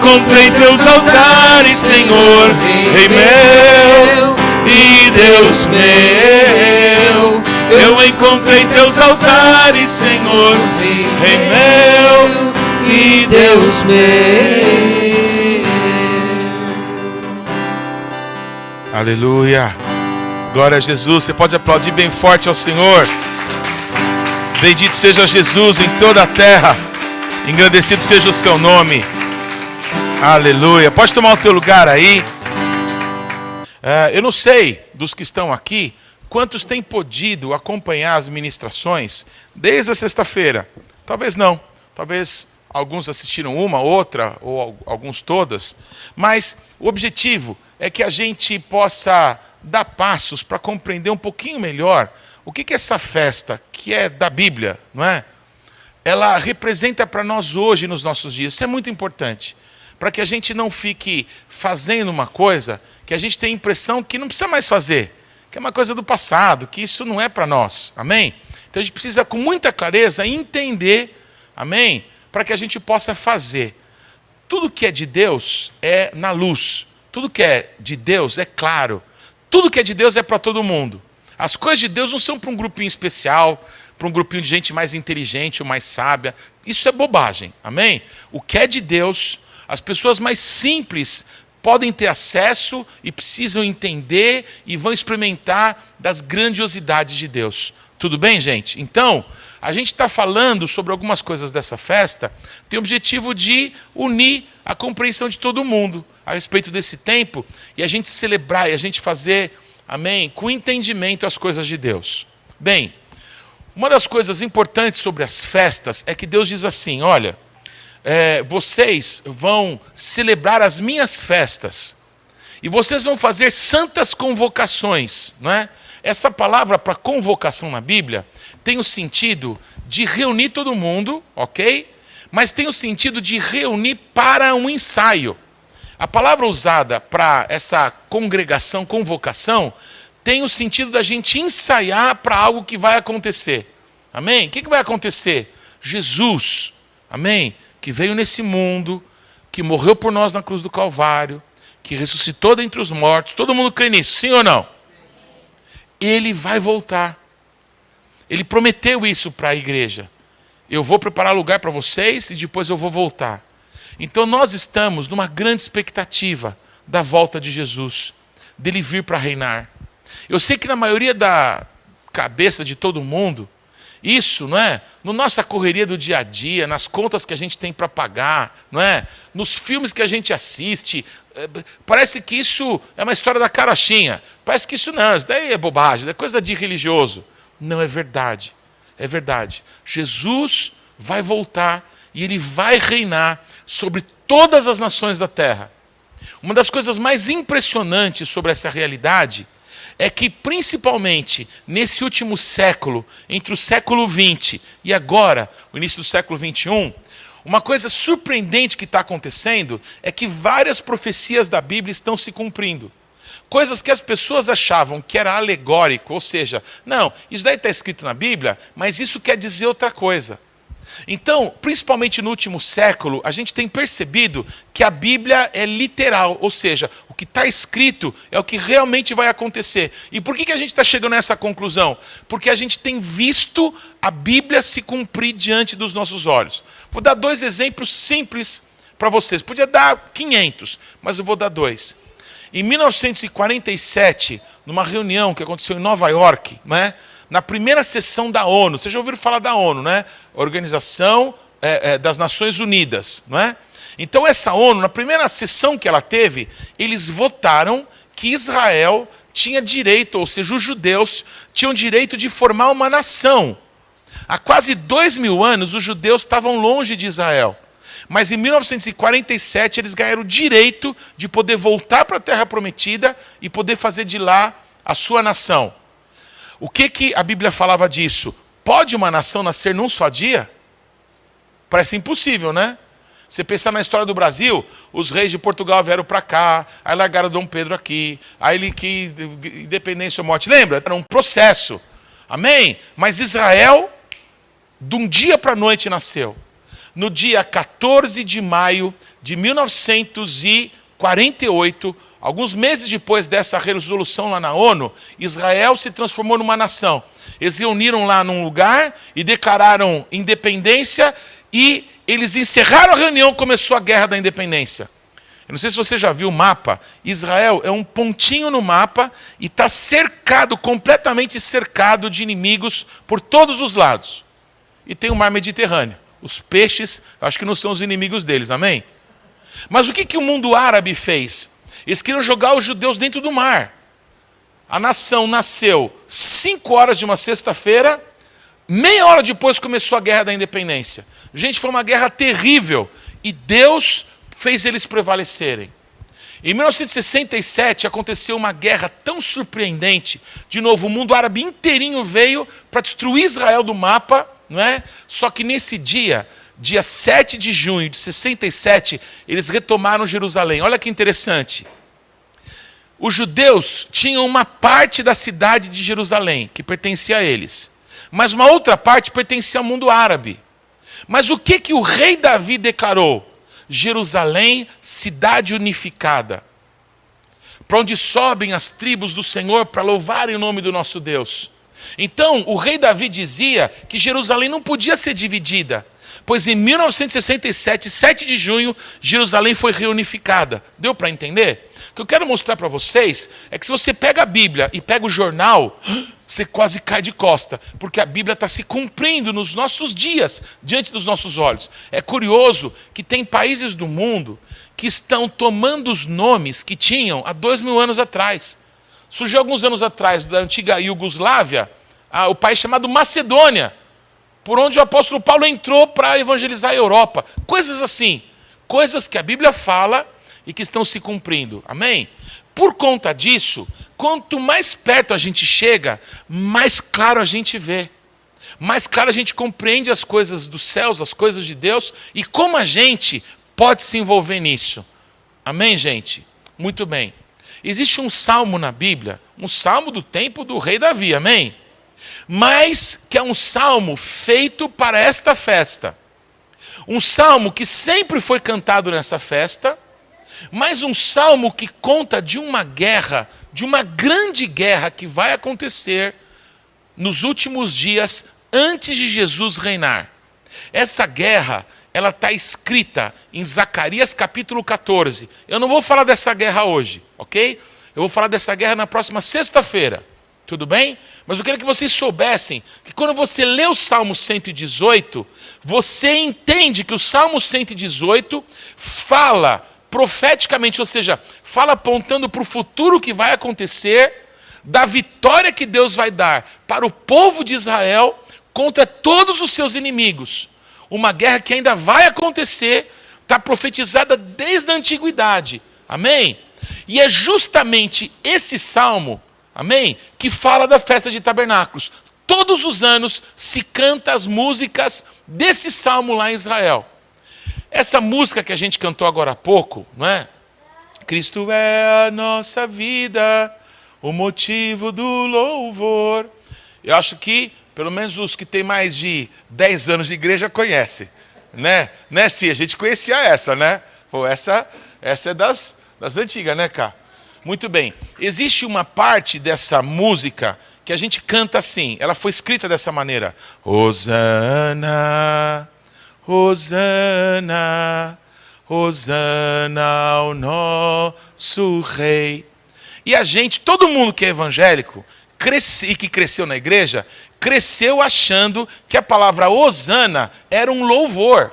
encontrei teus altares, Senhor, Rei meu e Deus meu. Eu encontrei teus altares, Senhor, Rei meu e Deus meu. Aleluia. Glória a Jesus. Você pode aplaudir bem forte ao Senhor. Bendito seja Jesus em toda a terra. Engrandecido seja o seu nome. Aleluia. Pode tomar o teu lugar aí. Eu não sei dos que estão aqui quantos têm podido acompanhar as ministrações desde a sexta-feira. Talvez não. Talvez alguns assistiram uma, outra, ou alguns todas. Mas o objetivo é que a gente possa dar passos para compreender um pouquinho melhor o que é essa festa que é da Bíblia, não é? Ela representa para nós hoje, nos nossos dias. Isso é muito importante. Para que a gente não fique fazendo uma coisa que a gente tem a impressão que não precisa mais fazer. Que é uma coisa do passado, que isso não é para nós. Amém? Então a gente precisa com muita clareza entender, amém? Para que a gente possa fazer. Tudo que é de Deus é na luz. Tudo que é de Deus é claro. Tudo que é de Deus é para todo mundo. As coisas de Deus não são para um grupinho especial, para um grupinho de gente mais inteligente ou mais sábia. Isso é bobagem, amém? O que é de Deus, as pessoas mais simples podem ter acesso e precisam entender e vão experimentar das grandiosidades de Deus. Tudo bem, gente? Então, a gente está falando sobre algumas coisas dessa festa, tem o objetivo de unir a compreensão de todo mundo a respeito desse tempo e a gente celebrar e a gente fazer, amém, com entendimento as coisas de Deus. Bem, uma das coisas importantes sobre as festas é que Deus diz assim, olha, vocês vão celebrar as minhas festas e vocês vão fazer santas convocações, não é? Essa palavra para convocação na Bíblia tem o sentido de reunir todo mundo, ok? Mas tem o sentido de reunir para um ensaio. A palavra usada para essa congregação, convocação, tem o sentido da gente ensaiar para algo que vai acontecer. Amém? O que vai acontecer? Jesus, amém? Que veio nesse mundo, que morreu por nós na cruz do Calvário, que ressuscitou dentre os mortos. Todo mundo crê nisso, sim ou não? Ele vai voltar. Ele prometeu isso para a igreja. Eu vou preparar lugar para vocês e depois eu vou voltar. Então nós estamos numa grande expectativa da volta de Jesus, dele vir para reinar. Eu sei que na maioria da cabeça de todo mundo, isso, não é? Na nossa correria do dia a dia, nas contas que a gente tem para pagar, não é? Nos filmes que a gente assiste, parece que isso é uma história da carochinha. Parece que isso não, isso daí é bobagem, é coisa de religioso. Não, é verdade. É verdade. Jesus vai voltar e ele vai reinar sobre todas as nações da terra. Uma das coisas mais impressionantes sobre essa realidade é que, principalmente nesse último século, entre o século XX e agora, o início do século XXI, uma coisa surpreendente que está acontecendo é que várias profecias da Bíblia estão se cumprindo. Coisas que as pessoas achavam que era alegórico, ou seja, não, isso daí está escrito na Bíblia, mas isso quer dizer outra coisa. Então, principalmente no último século, a gente tem percebido que a Bíblia é literal, ou seja, o que está escrito é o que realmente vai acontecer. E por que a gente está chegando a essa conclusão? Porque a gente tem visto a Bíblia se cumprir diante dos nossos olhos. Vou dar 2 exemplos simples para vocês. Podia dar 500, mas eu vou dar 2. Em 1947, numa reunião que aconteceu em Nova York, né? Na primeira sessão da ONU, vocês já ouviram falar da ONU, né? Organização das Nações Unidas, não é? Então essa ONU, na primeira sessão que ela teve, eles votaram que Israel tinha direito, ou seja, os judeus tinham direito de formar uma nação. Há quase 2000 anos, os judeus estavam longe de Israel. Mas em 1947 eles ganharam o direito de poder voltar para a Terra Prometida e poder fazer de lá a sua nação. O que a Bíblia falava disso? Pode uma nação nascer num só dia? Parece impossível, né? Você pensar na história do Brasil, os reis de Portugal vieram para cá, aí largaram Dom Pedro aqui, aí ele que independência ou morte. Lembra? Era um processo. Amém? Mas Israel, de um dia para a noite, nasceu. no dia 14 de maio de 1948, alguns meses depois dessa resolução lá na ONU, Israel se transformou numa nação. Eles reuniram lá num lugar e declararam independência e eles encerraram a reunião e começou a Guerra da Independência. Eu não sei se você já viu o mapa. Israel é um pontinho no mapa e está cercado, completamente cercado de inimigos por todos os lados. E tem o mar Mediterrâneo. Os peixes, acho que não são os inimigos deles, amém? Mas o que o mundo árabe fez? Eles queriam jogar os judeus dentro do mar. A nação nasceu 5 horas de uma sexta-feira, meia hora depois começou a Guerra da Independência. Gente, foi uma guerra terrível e Deus fez eles prevalecerem. Em 1967 aconteceu uma guerra tão surpreendente. De novo, o mundo árabe inteirinho veio para destruir Israel do mapa, não é? Só que nesse dia, dia 7 de junho de 67, eles retomaram Jerusalém. Olha que interessante. Os judeus tinham uma parte da cidade de Jerusalém, que pertencia a eles. Mas uma outra parte pertencia ao mundo árabe. Mas o que o rei Davi declarou? Jerusalém, cidade unificada, para onde sobem as tribos do Senhor para louvarem o nome do nosso Deus. Então, o rei Davi dizia que Jerusalém não podia ser dividida, pois em 1967, 7 de junho, Jerusalém foi reunificada. Deu para entender? O que eu quero mostrar para vocês é que se você pega a Bíblia e pega o jornal, você quase cai de costa, porque a Bíblia está se cumprindo nos nossos dias, diante dos nossos olhos. É curioso que tem países do mundo que estão tomando os nomes que tinham há 2000 anos atrás. Surgiu alguns anos atrás, da antiga Iugoslávia, o país chamado Macedônia, por onde o apóstolo Paulo entrou para evangelizar a Europa. Coisas assim, coisas que a Bíblia fala e que estão se cumprindo. Amém? Por conta disso, quanto mais perto a gente chega, mais claro a gente vê. Mais claro a gente compreende as coisas dos céus, as coisas de Deus, e como a gente pode se envolver nisso. Amém, gente? Muito bem. Existe um salmo na Bíblia, um salmo do tempo do rei Davi, amém? Mas que é um salmo feito para esta festa. Um salmo que sempre foi cantado nessa festa, mas um salmo que conta de uma guerra, de uma grande guerra que vai acontecer nos últimos dias antes de Jesus reinar. Essa guerra, ela está escrita em Zacarias capítulo 14. Eu não vou falar dessa guerra hoje, ok? Eu vou falar dessa guerra na próxima sexta-feira, tudo bem? Mas eu queria que vocês soubessem que quando você lê o Salmo 118, você entende que o Salmo 118 fala profeticamente, ou seja, fala apontando para o futuro que vai acontecer, da vitória que Deus vai dar para o povo de Israel contra todos os seus inimigos. Uma guerra que ainda vai acontecer, está profetizada desde a antiguidade. Amém? E é justamente esse salmo, amém, que fala da festa de tabernáculos. Todos os anos se canta as músicas desse salmo lá em Israel. Essa música que a gente cantou agora há pouco, não é? Cristo é a nossa vida, o motivo do louvor. Eu acho que, pelo menos os que têm mais de 10 anos de igreja conhecem, né? Né, Cia? A gente conhecia essa, né? Pô, essa é das antigas, né, cá? Muito bem. Existe uma parte dessa música que a gente canta assim. Ela foi escrita dessa maneira. Hosana, Hosana, Hosana ao nosso Rei. E a gente, todo mundo que é evangélico e que cresceu na igreja, cresceu achando que a palavra Hosana era um louvor.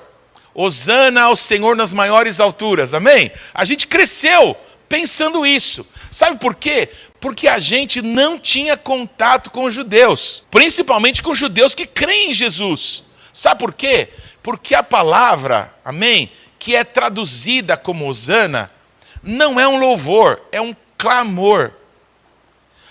Hosana ao Senhor nas maiores alturas, amém? A gente cresceu pensando isso. Sabe por quê? Porque a gente não tinha contato com os judeus, principalmente com os judeus que creem em Jesus. Sabe por quê? Porque a palavra, amém, que é traduzida como Hosana, não é um louvor, é um clamor.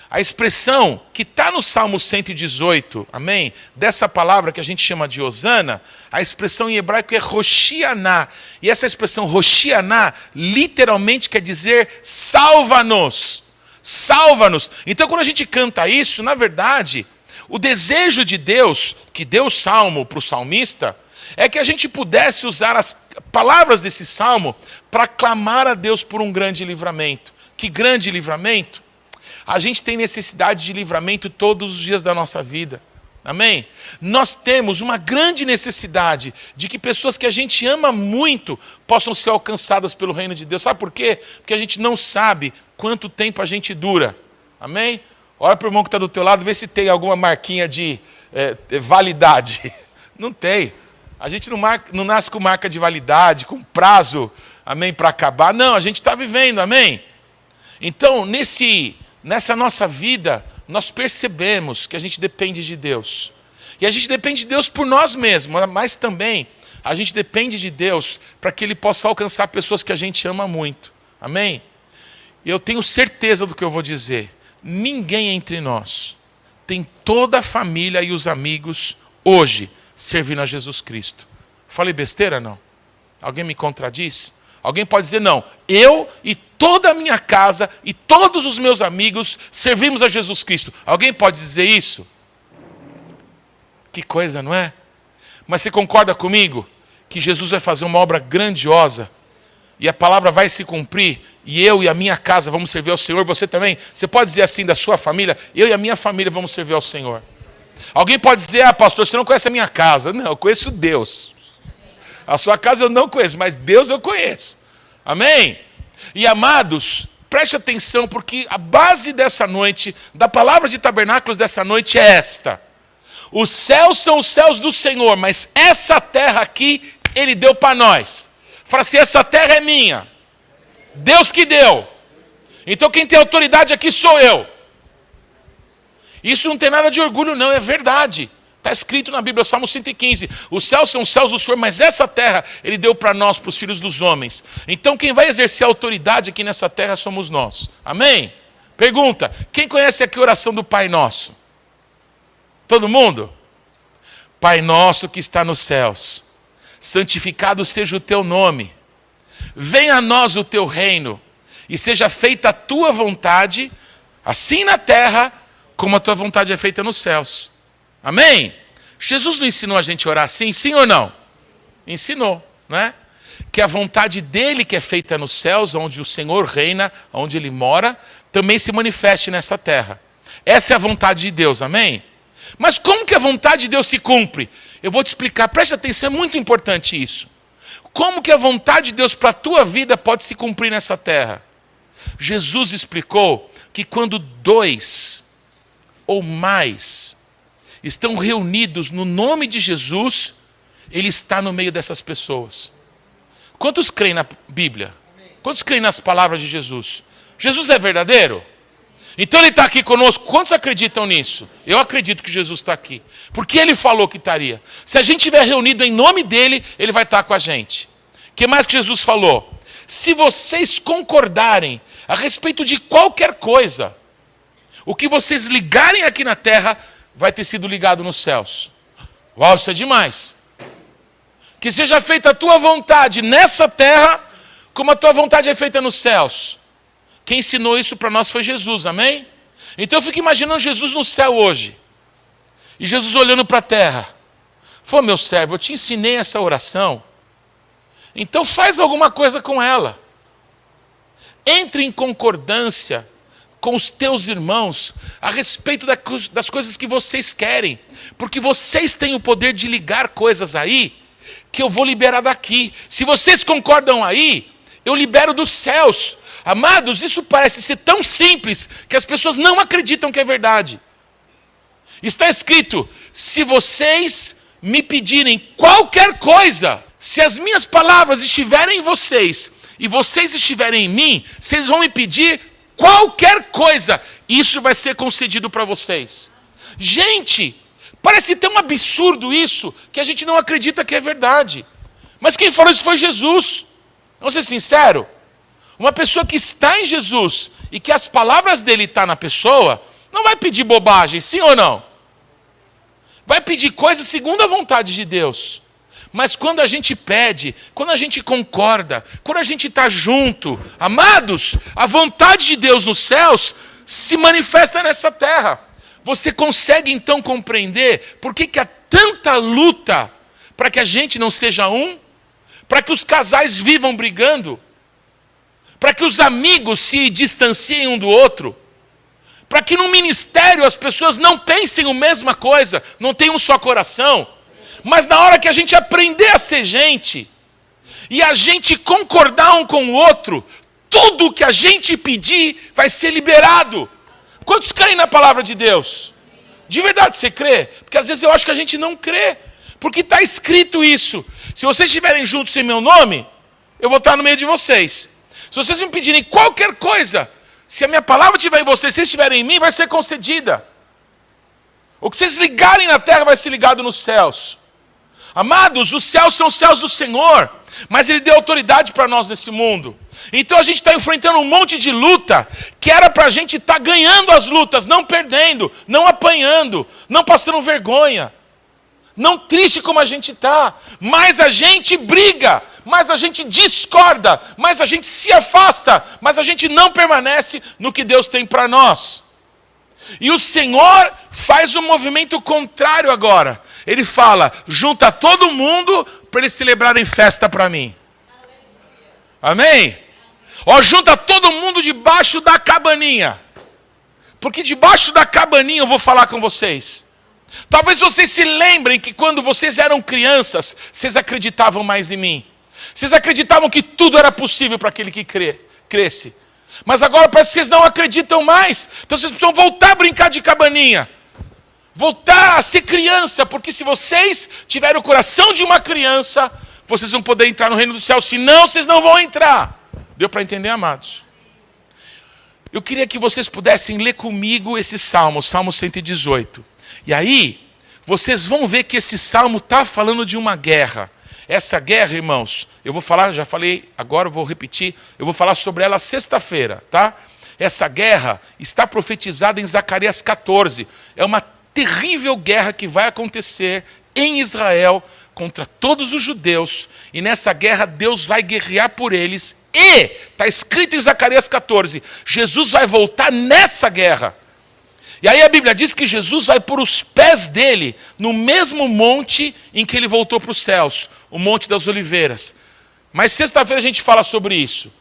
A expressão que está no Salmo 118, amém, dessa palavra que a gente chama de Hosana, a expressão em hebraico é Hoshianá. E essa expressão Hoshianá literalmente quer dizer salva-nos. Salva-nos. Então quando a gente canta isso, na verdade, o desejo de Deus, que deu o salmo para o salmista, é que a gente pudesse usar as palavras desse salmo para clamar a Deus por um grande livramento. Que grande livramento? A gente tem necessidade de livramento todos os dias da nossa vida. Amém? Nós temos uma grande necessidade de que pessoas que a gente ama muito possam ser alcançadas pelo reino de Deus. Sabe por quê? Porque a gente não sabe quanto tempo a gente dura. Amém? Olha para o irmão que está do teu lado, vê se tem alguma marquinha de validade. Não tem. A gente não nasce com marca de validade, com prazo, amém, para acabar. Não, a gente está vivendo, amém? Então, nessa nossa vida, nós percebemos que a gente depende de Deus. E a gente depende de Deus por nós mesmos, mas também a gente depende de Deus para que Ele possa alcançar pessoas que a gente ama muito. Amém? E eu tenho certeza do que eu vou dizer. Ninguém entre nós tem toda a família e os amigos hoje servindo a Jesus Cristo. Falei besteira, não? Alguém me contradiz? Alguém pode dizer, não, eu e toda a minha casa e todos os meus amigos servimos a Jesus Cristo. Alguém pode dizer isso? Que coisa, não é? Mas você concorda comigo que Jesus vai fazer uma obra grandiosa e a palavra vai se cumprir e eu e a minha casa vamos servir ao Senhor? Você também? Você pode dizer assim da sua família? Eu e a minha família vamos servir ao Senhor. Alguém pode dizer, pastor, você não conhece a minha casa. Não, eu conheço Deus. A sua casa eu não conheço, mas Deus eu conheço. Amém? E amados, preste atenção, porque a base dessa noite, da palavra de tabernáculos dessa noite é esta. Os céus são os céus do Senhor, mas essa terra aqui, Ele deu para nós. Fala assim, essa terra é minha. Deus que deu. Então quem tem autoridade aqui sou eu. Isso não tem nada de orgulho não, é verdade. Está escrito na Bíblia, Salmo 115. Os céus são os céus do Senhor, mas essa terra Ele deu para nós, para os filhos dos homens. Então quem vai exercer a autoridade aqui nessa terra somos nós. Amém? Pergunta, quem conhece aqui a oração do Pai Nosso? Todo mundo? Pai nosso que está nos céus, santificado seja o teu nome. Venha a nós o teu reino e seja feita a tua vontade, assim na terra, como a tua vontade é feita nos céus. Amém? Jesus não ensinou a gente a orar assim, sim ou não? Ensinou, não é? Que a vontade dele que é feita nos céus, onde o Senhor reina, onde ele mora, também se manifeste nessa terra. Essa é a vontade de Deus, amém? Mas como que a vontade de Deus se cumpre? Eu vou te explicar, preste atenção, é muito importante isso. Como que a vontade de Deus para a tua vida pode se cumprir nessa terra? Jesus explicou que quando 2 ou mais estão reunidos no nome de Jesus, Ele está no meio dessas pessoas. Quantos creem na Bíblia? Quantos creem nas palavras de Jesus? Jesus é verdadeiro? Então Ele está aqui conosco. Quantos acreditam nisso? Eu acredito que Jesus está aqui. Porque Ele falou que estaria. Se a gente estiver reunido em nome dEle, Ele vai estar com a gente. O que mais que Jesus falou? Se vocês concordarem a respeito de qualquer coisa, o que vocês ligarem aqui na terra vai ter sido ligado nos céus. Uau, isso é demais. Que seja feita a tua vontade nessa terra, como a tua vontade é feita nos céus. Quem ensinou isso para nós foi Jesus, amém? Então eu fico imaginando Jesus no céu hoje. E Jesus olhando para a terra. Falou, meu servo, eu te ensinei essa oração. Então faz alguma coisa com ela. Entre em concordância com os teus irmãos a respeito das coisas que vocês querem. Porque vocês têm o poder de ligar coisas aí que eu vou liberar daqui. Se vocês concordam aí, eu libero dos céus. Amados, isso parece ser tão simples que as pessoas não acreditam que é verdade. Está escrito, se vocês me pedirem qualquer coisa, se as minhas palavras estiverem em vocês e vocês estiverem em mim, vocês vão me pedir qualquer coisa, isso vai ser concedido para vocês. Gente, parece tão absurdo isso, que a gente não acredita que é verdade. Mas quem falou isso foi Jesus. Vamos ser sinceros. Uma pessoa que está em Jesus e que as palavras dele estão na pessoa, não vai pedir bobagem, sim ou não? Vai pedir coisas segundo a vontade de Deus. Mas quando a gente pede, quando a gente concorda, quando a gente está junto, amados, a vontade de Deus nos céus se manifesta nessa terra. Você consegue então compreender por que há tanta luta para que a gente não seja um, para que os casais vivam brigando, para que os amigos se distanciem um do outro, para que no ministério as pessoas não pensem a mesma coisa, não tenham um só coração, mas na hora que a gente aprender a ser gente, e a gente concordar um com o outro, tudo que a gente pedir vai ser liberado. Quantos creem na palavra de Deus? De verdade você crê? Porque às vezes eu acho que a gente não crê, porque está escrito isso. Se vocês estiverem juntos em meu nome, eu vou estar no meio de vocês. Se vocês me pedirem qualquer coisa, se a minha palavra estiver em vocês, se vocês estiverem em mim, vai ser concedida. O que vocês ligarem na terra vai ser ligado nos céus. Amados, os céus são os céus do Senhor, mas Ele deu autoridade para nós nesse mundo. Então a gente está enfrentando um monte de luta, que era para a gente estar ganhando as lutas, não perdendo, não apanhando, não passando vergonha, não triste como a gente está. Mas a gente briga, mas a gente discorda, mas a gente se afasta, mas a gente não permanece no que Deus tem para nós. E o Senhor faz um movimento contrário agora. Ele fala, junta todo mundo para eles celebrarem festa para mim. Amém? Ó, junta todo mundo debaixo da cabaninha. Porque debaixo da cabaninha eu vou falar com vocês. Talvez vocês se lembrem que quando vocês eram crianças, vocês acreditavam mais em mim. Vocês acreditavam que tudo era possível para aquele que cresce. Mas agora parece que vocês não acreditam mais. Então vocês precisam voltar a brincar de cabaninha. Voltar a ser criança. Porque se vocês tiverem o coração de uma criança, vocês vão poder entrar no reino do céu. Senão, vocês não vão entrar. Deu para entender, amados? Eu queria que vocês pudessem ler comigo esse salmo, Salmo 118. E aí, vocês vão ver que esse salmo está falando de uma guerra. Essa guerra, irmãos, eu vou falar, já falei, agora eu vou repetir, eu vou falar sobre ela sexta-feira, tá? Essa guerra está profetizada em Zacarias 14. É uma terrível guerra que vai acontecer em Israel contra todos os judeus. E nessa guerra Deus vai guerrear por eles. E, está escrito em Zacarias 14, Jesus vai voltar nessa guerra. E aí a Bíblia diz que Jesus vai pôr os pés dele no mesmo monte em que ele voltou para os céus, o Monte das Oliveiras. Mas sexta-feira a gente fala sobre isso.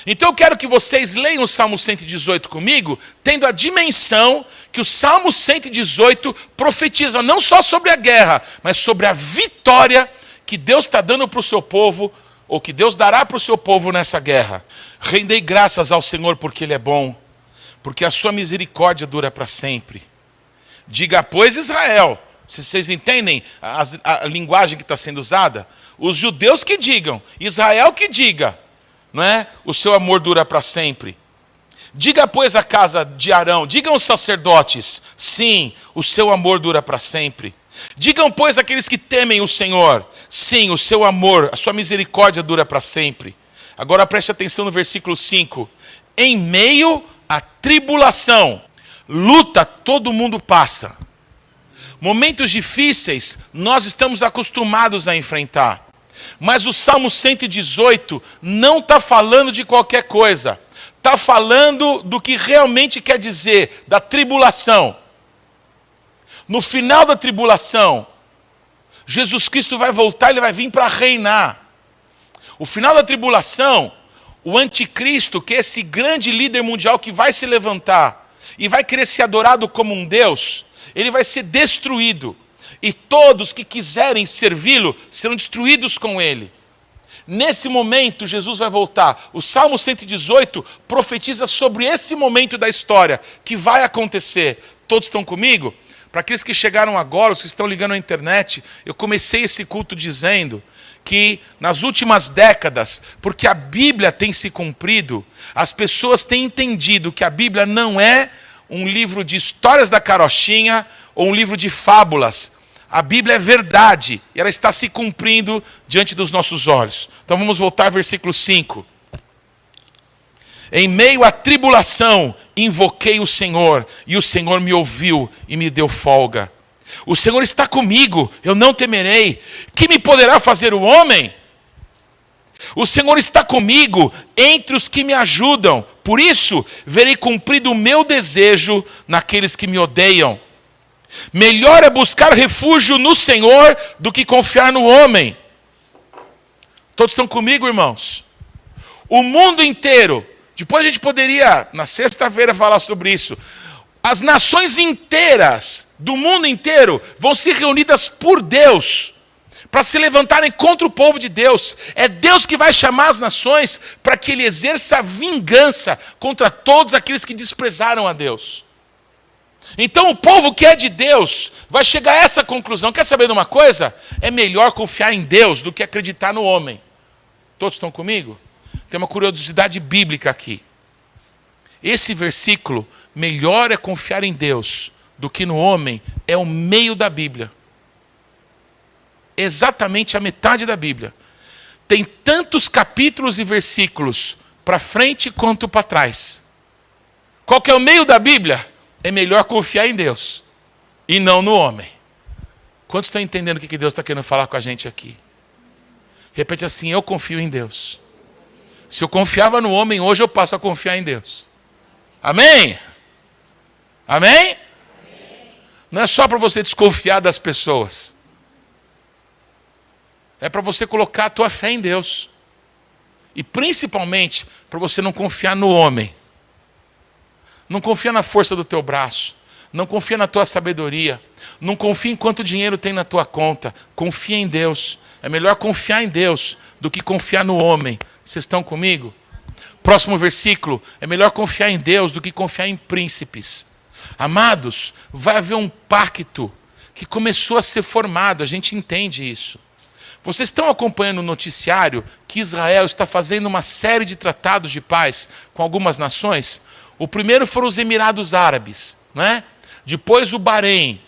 Então eu quero que vocês leiam o Salmo 118 comigo, tendo a dimensão que o Salmo 118 profetiza não só sobre a guerra, mas sobre a vitória que Deus está dando para o seu povo, ou que Deus dará para o seu povo nessa guerra. Rendei graças ao Senhor porque Ele é bom, porque a sua misericórdia dura para sempre. Diga, pois, Israel, se vocês entendem a linguagem que está sendo usada, os judeus que digam, Israel que diga, não é? O seu amor dura para sempre. Diga, pois, a casa de Arão, digam os sacerdotes, sim, o seu amor dura para sempre. Digam, pois, aqueles que temem o Senhor, sim, o seu amor, a sua misericórdia dura para sempre. Agora preste atenção no versículo 5. Em meio à tribulação, luta todo mundo passa. Momentos difíceis nós estamos acostumados a enfrentar. Mas o Salmo 118 não está falando de qualquer coisa. Está falando do que realmente quer dizer, da tribulação. No final da tribulação, Jesus Cristo vai voltar, Ele vai vir para reinar. O final da tribulação, o anticristo, que é esse grande líder mundial que vai se levantar e vai querer ser adorado como um Deus, ele vai ser destruído. E todos que quiserem servi-lo serão destruídos com ele. Nesse momento, Jesus vai voltar. O Salmo 118 profetiza sobre esse momento da história que vai acontecer. Todos estão comigo? Para aqueles que chegaram agora, os que estão ligando à internet, eu comecei esse culto dizendo que nas últimas décadas, porque a Bíblia tem se cumprido, as pessoas têm entendido que a Bíblia não é um livro de histórias da carochinha ou um livro de fábulas. A Bíblia é verdade e ela está se cumprindo diante dos nossos olhos. Então vamos voltar ao versículo 5. Em meio à tribulação, invoquei o Senhor, e o Senhor me ouviu e me deu folga. O Senhor está comigo, eu não temerei. Que me poderá fazer o homem? O Senhor está comigo entre os que me ajudam. Por isso, verei cumprido o meu desejo naqueles que me odeiam. Melhor é buscar refúgio no Senhor do que confiar no homem. Todos estão comigo, irmãos? O mundo inteiro, depois a gente poderia, na sexta-feira, falar sobre isso. As nações inteiras, do mundo inteiro, vão ser reunidas por Deus, para se levantarem contra o povo de Deus. É Deus que vai chamar as nações para que Ele exerça vingança contra todos aqueles que desprezaram a Deus. Então o povo que é de Deus vai chegar a essa conclusão. Quer saber de uma coisa? É melhor confiar em Deus do que acreditar no homem. Todos estão comigo? Tem uma curiosidade bíblica aqui. Esse versículo, melhor é confiar em Deus do que no homem, é o meio da Bíblia. Exatamente a metade da Bíblia. Tem tantos capítulos e versículos para frente quanto para trás. Qual que é o meio da Bíblia? É melhor confiar em Deus e não no homem. Quantos estão entendendo o que Deus está querendo falar com a gente aqui? Repete assim: eu confio em Deus. Se eu confiava no homem, hoje eu passo a confiar em Deus. Amém? Amém? Não é só para você desconfiar das pessoas. É para você colocar a tua fé em Deus. E principalmente para você não confiar no homem. Não confia na força do teu braço. Não confia na tua sabedoria. Não confia em quanto dinheiro tem na tua conta. Confia em Deus. É melhor confiar em Deus do que confiar no homem. Vocês estão comigo? Próximo versículo. É melhor confiar em Deus do que confiar em príncipes. Amados, vai haver um pacto que começou a ser formado. A gente entende isso. Vocês estão acompanhando o noticiário que Israel está fazendo uma série de tratados de paz com algumas nações? O primeiro foram os Emirados Árabes, né? Depois o Bahrein.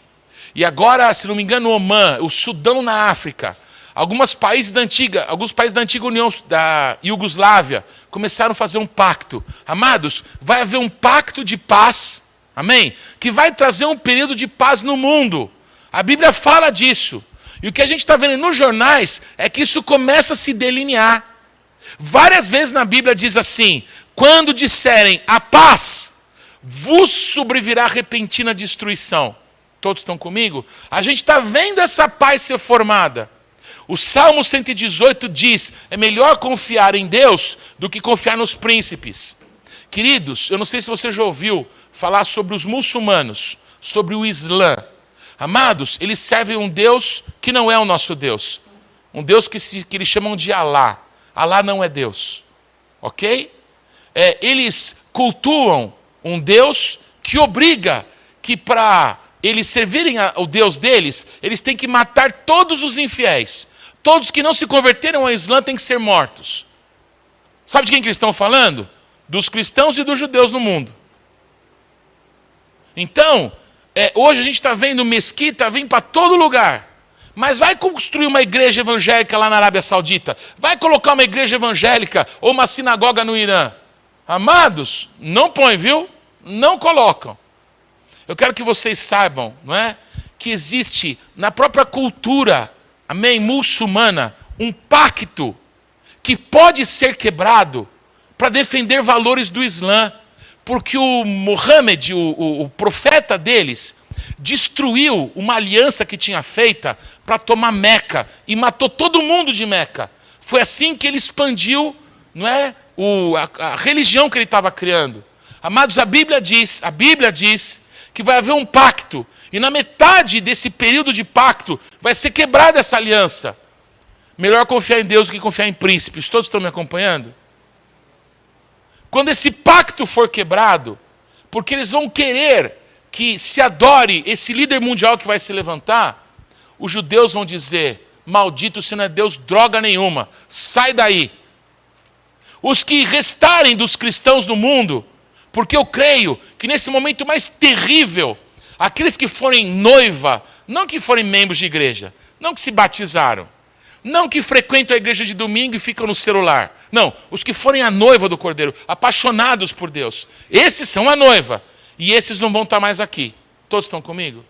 E agora, se não me engano, o Omã, o Sudão na África. Alguns países da antiga União da Iugoslávia começaram a fazer um pacto. Amados, vai haver um pacto de paz, amém? Que vai trazer um período de paz no mundo. A Bíblia fala disso. E o que a gente está vendo nos jornais é que isso começa a se delinear. Várias vezes na Bíblia diz assim: quando disserem a paz, vos sobrevirá repentina destruição. Todos estão comigo? A gente está vendo essa paz ser formada. O Salmo 118 diz: é melhor confiar em Deus do que confiar nos príncipes. Queridos, eu não sei se você já ouviu falar sobre os muçulmanos, sobre o Islã. Amados, eles servem um Deus que não é o nosso Deus. Um Deus que eles chamam de Alá. Alá não é Deus. Ok? Eles cultuam um Deus que obriga que para eles servirem ao Deus deles, eles têm que matar todos os infiéis. Todos que não se converteram ao Islã têm que ser mortos. Sabe de quem que eles estão falando? Dos cristãos e dos judeus no mundo. Então, hoje a gente está vendo mesquita, vem para todo lugar. Mas vai construir uma igreja evangélica lá na Arábia Saudita. Vai colocar uma igreja evangélica ou uma sinagoga no Irã. Amados, não põe, viu? Não colocam. Eu quero que vocês saibam, não é? Que existe na própria cultura, amém, muçulmana, um pacto que pode ser quebrado para defender valores do Islã. Porque o Muhammad, o profeta deles, destruiu uma aliança que tinha feita para tomar Meca e matou todo mundo de Meca. Foi assim que ele expandiu, não é, a religião que ele estava criando. Amados, a Bíblia diz que vai haver um pacto, e na metade desse período de pacto vai ser quebrada essa aliança. Melhor confiar em Deus do que confiar em príncipes. Todos estão me acompanhando? Quando esse pacto for quebrado, porque eles vão querer que se adore esse líder mundial que vai se levantar, os judeus vão dizer: maldito se não é Deus droga nenhuma, sai daí. Os que restarem dos cristãos no mundo, porque eu creio que nesse momento mais terrível, aqueles que forem noiva, não que forem membros de igreja, não que se batizaram, não que frequentam a igreja de domingo e ficam no celular. Não, os que forem a noiva do Cordeiro, apaixonados por Deus. Esses são a noiva. E esses não vão estar mais aqui. Todos estão comigo?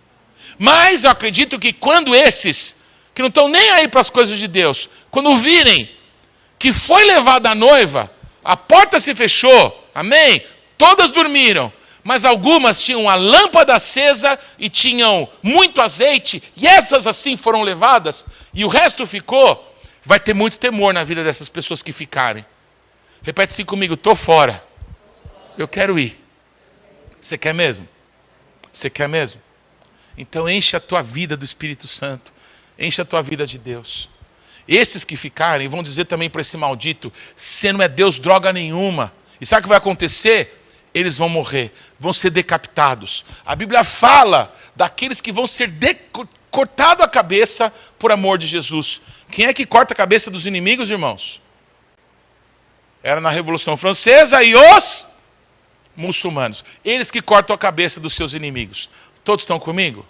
Mas eu acredito que quando esses, que não estão nem aí para as coisas de Deus, quando virem que foi levada a noiva, a porta se fechou, amém? Todas dormiram, Mas algumas tinham a lâmpada acesa e tinham muito azeite, e essas assim foram levadas, e o resto ficou. Vai ter muito temor na vida dessas pessoas que ficarem. Repete assim comigo: estou fora. Eu quero ir. Você quer mesmo? Você quer mesmo? Então enche a tua vida do Espírito Santo. Enche a tua vida de Deus. Esses que ficarem vão dizer também para esse maldito: você não é Deus droga nenhuma. E sabe o que vai acontecer? Eles vão morrer, vão ser decapitados. A Bíblia fala daqueles que vão ser cortados a cabeça por amor de Jesus. Quem é que corta a cabeça dos inimigos, irmãos? Era na Revolução Francesa e os muçulmanos. Eles que cortam a cabeça dos seus inimigos. Todos estão comigo?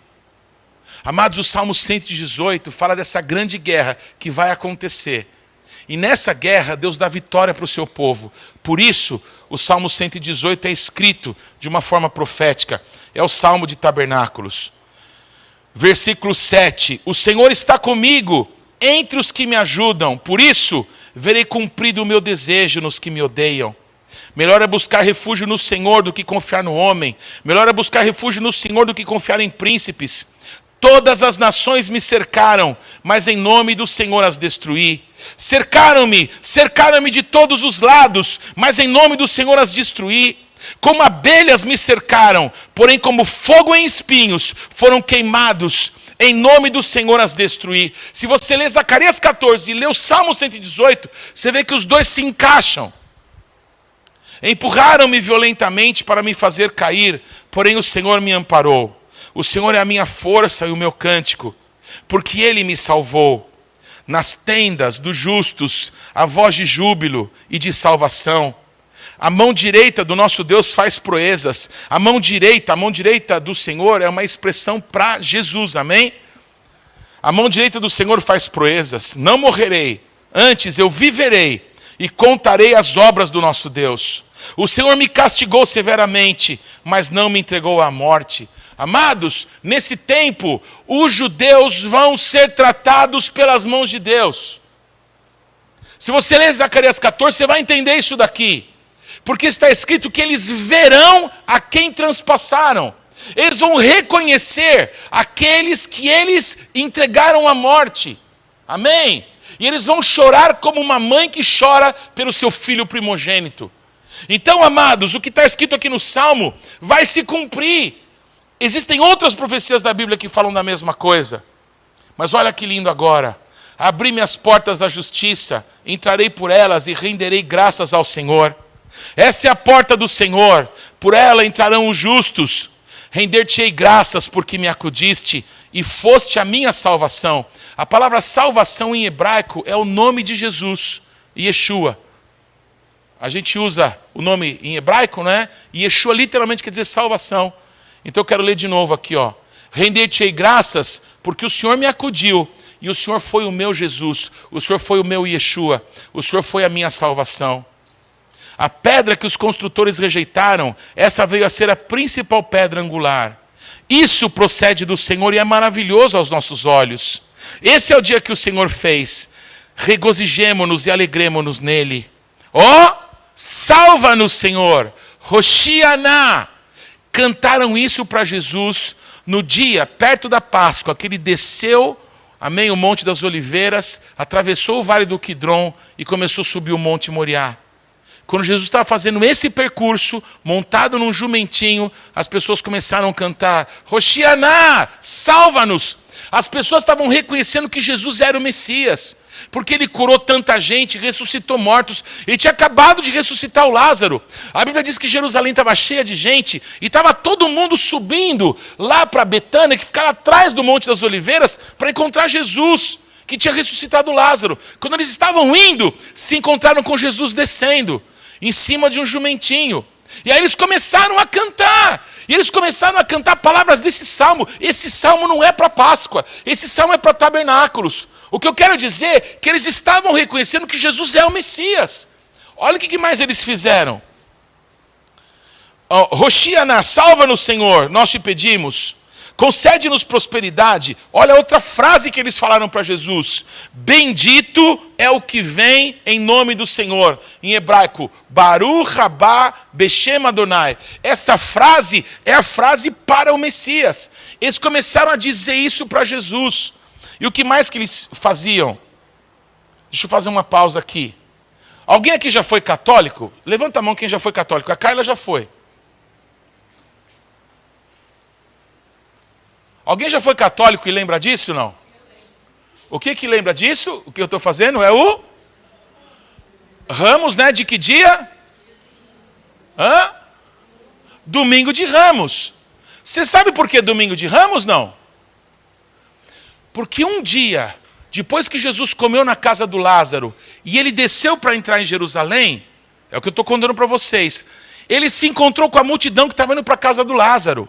Amados, o Salmo 118 fala dessa grande guerra que vai acontecer. E nessa guerra, Deus dá vitória para o seu povo. Por isso, o Salmo 118 é escrito de uma forma profética. É o Salmo de Tabernáculos. Versículo 7. O Senhor está comigo entre os que me ajudam. Por isso, verei cumprido o meu desejo nos que me odeiam. Melhor é buscar refúgio no Senhor do que confiar no homem. Melhor é buscar refúgio no Senhor do que confiar em príncipes. Todas as nações me cercaram, mas em nome do Senhor as destruí. Cercaram-me de todos os lados, mas em nome do Senhor as destruí. Como abelhas me cercaram, porém como fogo em espinhos foram queimados. Em nome do Senhor as destruí. Se você ler Zacarias 14 e ler o Salmo 118, você vê que os dois se encaixam. Empurraram-me violentamente para me fazer cair, porém o Senhor me amparou. O Senhor é a minha força e o meu cântico, porque Ele me salvou. Nas tendas dos justos, a voz de júbilo e de salvação. A mão direita do nosso Deus faz proezas. A mão direita do Senhor é uma expressão para Jesus, amém? A mão direita do Senhor faz proezas. Não morrerei, antes eu viverei e contarei as obras do nosso Deus. O Senhor me castigou severamente, mas não me entregou à morte. Amados, nesse tempo, os judeus vão ser tratados pelas mãos de Deus. Se você ler Zacarias 14, você vai entender isso daqui. Porque está escrito que eles verão a quem transpassaram. Eles vão reconhecer aqueles que eles entregaram à morte. Amém? E eles vão chorar como uma mãe que chora pelo seu filho primogênito. Então, amados, o que está escrito aqui no Salmo vai se cumprir. Existem outras profecias da Bíblia que falam da mesma coisa. Mas olha que lindo agora. Abri-me as portas da justiça, entrarei por elas e renderei graças ao Senhor. Essa é a porta do Senhor, por ela entrarão os justos. Render-te-ei graças porque me acudiste e foste a minha salvação. A palavra salvação em hebraico é o nome de Jesus, Yeshua. A gente usa o nome em hebraico, né? Yeshua literalmente quer dizer salvação. Então eu quero ler de novo aqui, ó. Render-te-ei graças porque o Senhor me acudiu e o Senhor foi o meu Jesus, o Senhor foi o meu Yeshua, o Senhor foi a minha salvação. A pedra que os construtores rejeitaram, essa veio a ser a principal pedra angular. Isso procede do Senhor e é maravilhoso aos nossos olhos. Esse é o dia que o Senhor fez. Regozijemo-nos e alegremo-nos nele. Ó, salva-nos, Senhor. Hoshianá. Cantaram isso para Jesus no dia, perto da Páscoa, que ele desceu, amém, o Monte das Oliveiras, atravessou o Vale do Quidron e começou a subir o Monte Moriá. Quando Jesus estava fazendo esse percurso, montado num jumentinho, as pessoas começaram a cantar, Hoshianá, salva-nos. As pessoas estavam reconhecendo que Jesus era o Messias, porque ele curou tanta gente, ressuscitou mortos. Ele tinha acabado de ressuscitar o Lázaro. A Bíblia diz que Jerusalém estava cheia de gente e estava todo mundo subindo lá para Betânia, que ficava atrás do Monte das Oliveiras, para encontrar Jesus, que tinha ressuscitado Lázaro. Quando eles estavam indo, se encontraram com Jesus descendo, em cima de um jumentinho. E aí eles começaram a cantar. E eles começaram a cantar palavras desse salmo. Esse salmo não é para Páscoa. Esse salmo é para tabernáculos. O que eu quero dizer é que eles estavam reconhecendo que Jesus é o Messias. Olha o que mais eles fizeram. Hoshianá, salva-nos, Senhor, nós te pedimos. concede-nos prosperidade. Olha a outra frase que eles falaram para Jesus. Bendito é o que vem em nome do Senhor. Em hebraico, Baruch Haba Beshem Adonai. Essa frase é a frase para o Messias. Eles começaram a dizer isso para Jesus. E o que mais que eles faziam? Deixa eu fazer uma pausa aqui. Alguém aqui já foi católico? Levanta a mão quem já foi católico. A Carla já foi. Alguém já foi católico e lembra disso, não? O que lembra disso? O que eu estou fazendo é o Ramos, né? De que dia? Domingo de Ramos. Você sabe por que Domingo de Ramos, não? Porque um dia, depois que Jesus comeu na casa do Lázaro, e ele desceu para entrar em Jerusalém, é o que eu estou contando para vocês, ele se encontrou com a multidão que estava indo para a casa do Lázaro.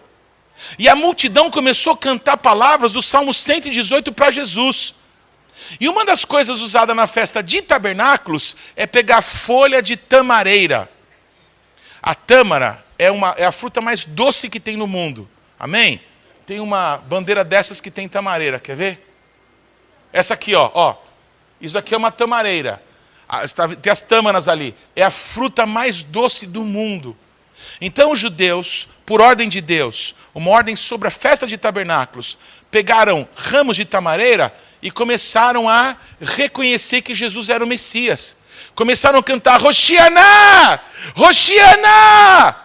E a multidão começou a cantar palavras do Salmo 118 para Jesus. E uma das coisas usadas na festa de tabernáculos é pegar folha de tamareira. A tâmara é a fruta mais doce que tem no mundo. Amém? Tem uma bandeira dessas que tem tamareira, quer ver? Essa aqui, ó. Isso aqui é uma tamareira. Tem as tâmaras ali. É a fruta mais doce do mundo. Então os judeus, por ordem de Deus, uma ordem sobre a festa de tabernáculos, pegaram ramos de tamareira e começaram a reconhecer que Jesus era o Messias. Começaram a cantar, Hoshiana! Hoshiana!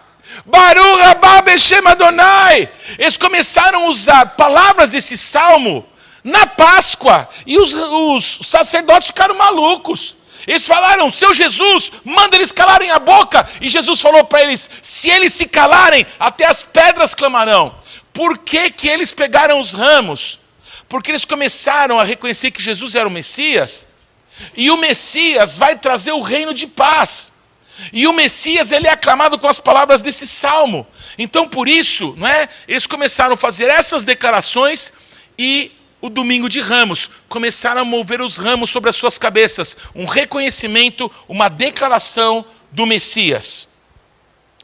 Baruch Haba Beshem Adonai! Eles começaram a usar palavras desse salmo na Páscoa. E os sacerdotes ficaram malucos. Eles falaram, seu Jesus, manda eles calarem a boca. E Jesus falou para eles, se eles se calarem, até as pedras clamarão. Por que eles pegaram os ramos? Porque eles começaram a reconhecer que Jesus era o Messias. E o Messias vai trazer o reino de paz. E o Messias, ele é aclamado com as palavras desse salmo. Então, por isso, não é? Eles começaram a fazer essas declarações e o Domingo de Ramos, começaram a mover os ramos sobre as suas cabeças, um reconhecimento, uma declaração do Messias.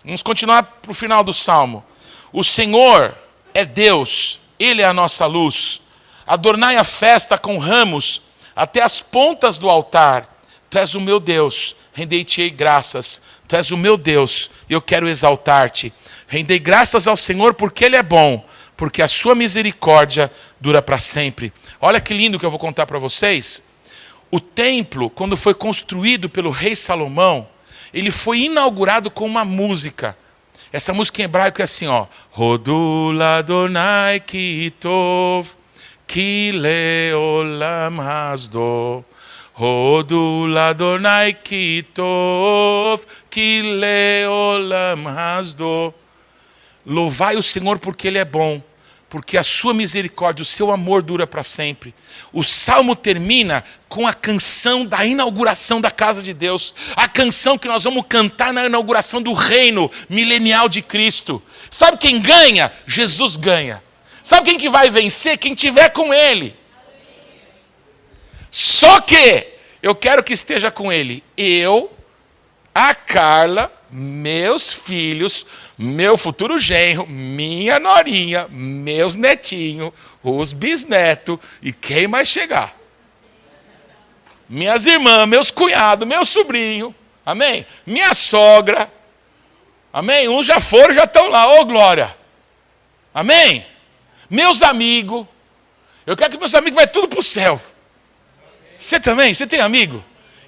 Vamos continuar para o final do Salmo. O Senhor é Deus, Ele é a nossa luz. Adornai a festa com ramos, até as pontas do altar. Tu és o meu Deus, rendei-te graças. Tu és o meu Deus, e eu quero exaltar-te. Rendei graças ao Senhor porque Ele é bom, porque a sua misericórdia dura para sempre. Olha que lindo que eu vou contar para vocês. O templo, quando foi construído pelo rei Salomão, ele foi inaugurado com uma música. Essa música em hebraico é assim, ó. Hodul Adonai ki tov, ki leolam hasdo. Hodul Adonai ki tov, ki leolam hasdo. Louvai o Senhor porque Ele é bom, porque a sua misericórdia, o seu amor dura para sempre. O salmo termina com a canção da inauguração da casa de Deus. A canção que nós vamos cantar na inauguração do reino milenial de Cristo. Sabe quem ganha? Jesus ganha. Sabe quem que vai vencer? Quem tiver com Ele. Só que eu quero que esteja com Ele. Eu, a Carla, meus filhos, meu futuro genro, minha norinha, meus netinhos, os bisnetos e quem mais chegar. Minhas irmãs, meus cunhados, meu sobrinho, amém? Minha sogra, amém? Uns já foram, já estão lá, ô glória, amém? Meus amigos, eu quero que meus amigos vão tudo para o céu. Você também? Você tem amigo?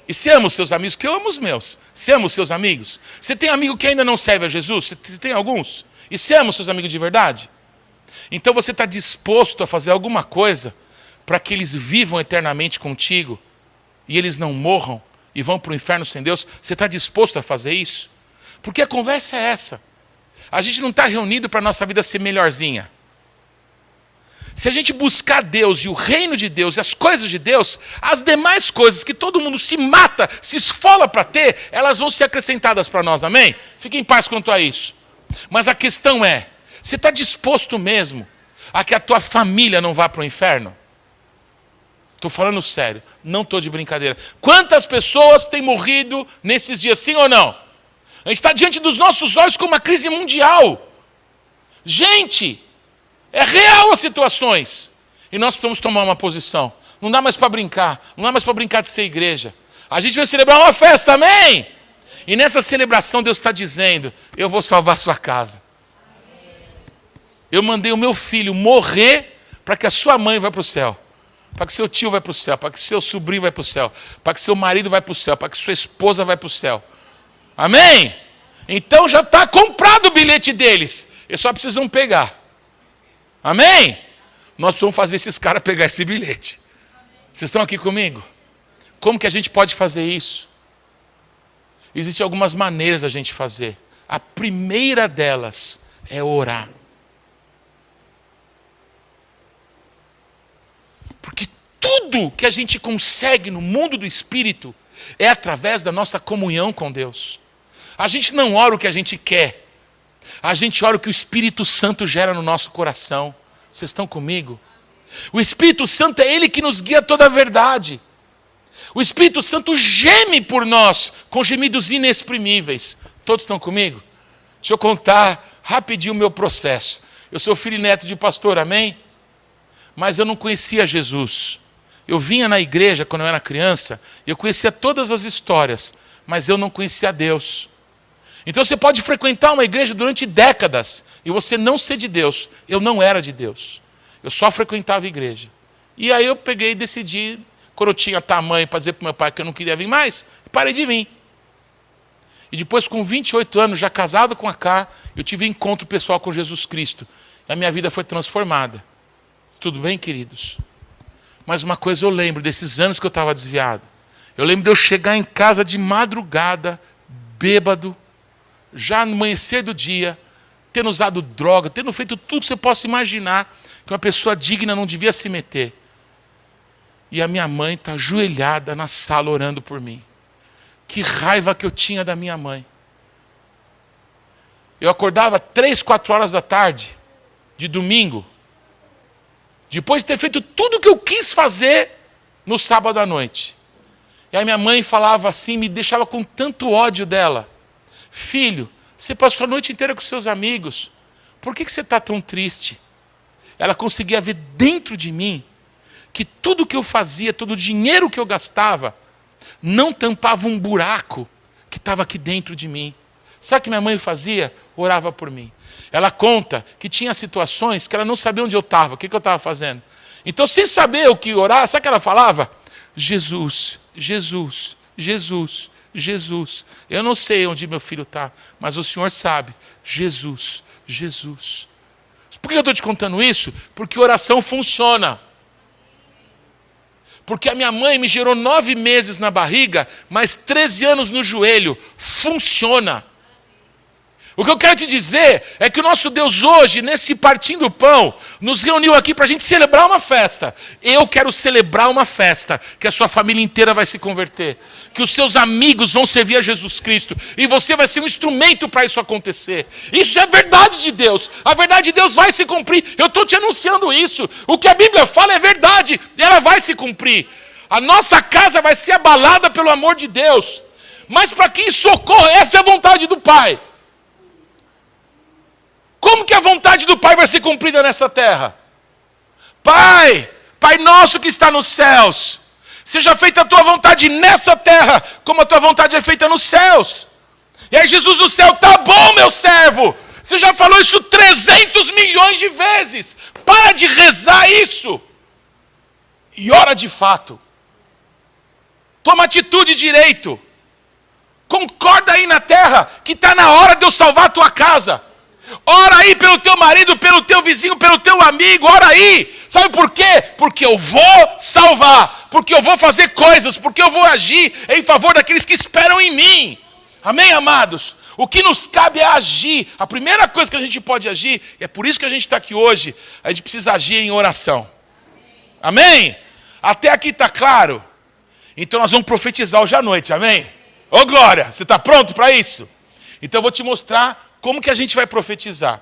E você ama os seus amigos? Que eu amo os meus. Você ama os seus amigos? Você tem amigo que ainda não serve a Jesus? Você tem alguns? E você ama os seus amigos de verdade? Então você está disposto a fazer alguma coisa para que eles vivam eternamente contigo e eles não morram e vão para o inferno sem Deus? Você está disposto a fazer isso? Porque a conversa é essa. A gente não está reunido para a nossa vida ser melhorzinha. Se a gente buscar Deus e o reino de Deus e as coisas de Deus, as demais coisas que todo mundo se mata, se esfola para ter, elas vão ser acrescentadas para nós, amém? Fique em paz quanto a isso. Mas a questão é, você está disposto mesmo a que a tua família não vá para o inferno? Estou falando sério, não estou de brincadeira. Quantas pessoas têm morrido nesses dias, sim ou não? A gente está diante dos nossos olhos com uma crise mundial. Gente, É real as situações. E nós precisamos tomar uma posição. Não dá mais para brincar. Não dá mais para brincar de ser igreja. A gente vai celebrar uma festa, amém? E nessa celebração Deus está dizendo, eu vou salvar sua casa. Eu mandei o meu filho morrer para que a sua mãe vá para o céu. Para que seu tio vá para o céu. Para que seu sobrinho vá para o céu. Para que seu marido vá para o céu. Para que sua esposa vá para o céu. Amém? Então já está comprado o bilhete deles. Eles só precisam pegar. Amém? Nós vamos fazer esses caras pegar esse bilhete. Vocês estão aqui comigo? Como que a gente pode fazer isso? Existem algumas maneiras da gente fazer. A primeira delas é orar. Porque tudo que a gente consegue no mundo do Espírito é através da nossa comunhão com Deus. A gente não ora o que a gente quer. A gente ora o que o Espírito Santo gera no nosso coração. Vocês estão comigo? O Espírito Santo é Ele que nos guia a toda a verdade. O Espírito Santo geme por nós com gemidos inexprimíveis. Todos estão comigo? Deixa eu contar rapidinho o meu processo. Eu sou filho e neto de pastor, amém? Mas eu não conhecia Jesus. Eu vinha na igreja quando eu era criança, e eu conhecia todas as histórias, mas eu não conhecia Deus. Então você pode frequentar uma igreja durante décadas, e você não ser de Deus. Eu não era de Deus. Eu só frequentava a igreja. E aí eu peguei e decidi, quando eu tinha tamanho para dizer para o meu pai que eu não queria vir mais, parei de vir. E depois, com 28 anos, já casado com a Cá, eu tive encontro pessoal com Jesus Cristo. E a minha vida foi transformada. Tudo bem, queridos? Mas uma coisa eu lembro desses anos que eu estava desviado. Eu lembro de eu chegar em casa de madrugada, bêbado, já no amanhecer do dia, tendo usado droga, tendo feito tudo que você possa imaginar que uma pessoa digna não devia se meter. E a minha mãe está ajoelhada na sala orando por mim. Que raiva que eu tinha da minha mãe. Eu acordava 3, 4 horas da tarde, de domingo, depois de ter feito tudo o que eu quis fazer no sábado à noite. E aí minha mãe falava assim, me deixava com tanto ódio dela. Filho, você passou a noite inteira com seus amigos. Por que você está tão triste? Ela conseguia ver dentro de mim que tudo que eu fazia, todo o dinheiro que eu gastava, não tampava um buraco que estava aqui dentro de mim. Sabe o que minha mãe fazia? Orava por mim. Ela conta que tinha situações que ela não sabia onde eu estava, o que eu estava fazendo. Então, sem saber o que orar, sabe o que ela falava? Jesus, Jesus, Jesus, Jesus. Eu não sei onde meu filho está, mas o Senhor sabe. Jesus, Jesus. Por que eu estou te contando isso? Porque oração funciona. Porque a minha mãe me gerou 9 meses na barriga, mais 13 anos no joelho. Funciona. O que eu quero te dizer é que o nosso Deus hoje, nesse partindo do pão, nos reuniu aqui para a gente celebrar uma festa. Eu quero celebrar uma festa, que a sua família inteira vai se converter. Que os seus amigos vão servir a Jesus Cristo. E você vai ser um instrumento para isso acontecer. Isso é verdade de Deus. A verdade de Deus vai se cumprir. Eu estou te anunciando isso. O que a Bíblia fala é verdade. E ela vai se cumprir. A nossa casa vai ser abalada pelo amor de Deus. Mas para que isso ocorra, essa é a vontade do Pai. Como que a vontade do Pai vai ser cumprida nessa terra? Pai, Pai nosso que está nos céus, seja feita a tua vontade nessa terra, como a tua vontade é feita nos céus. E aí Jesus do céu, tá bom, meu servo, você já falou isso 300 milhões de vezes, para de rezar isso, e ora de fato. Toma atitude direito, concorda aí na terra, que está na hora de eu salvar a tua casa. Ora aí pelo teu marido, pelo teu vizinho, pelo teu amigo, ora aí. Sabe por quê? Porque eu vou salvar, porque eu vou fazer coisas, porque eu vou agir em favor daqueles que esperam em mim. Amém, amados? O que nos cabe é agir. A primeira coisa que a gente pode agir, e é por isso que a gente está aqui hoje, a gente precisa agir em oração. Amém? Até aqui está claro? Então nós vamos profetizar hoje à noite, amém? Ô glória, você está pronto para isso? Então eu vou te mostrar como que a gente vai profetizar.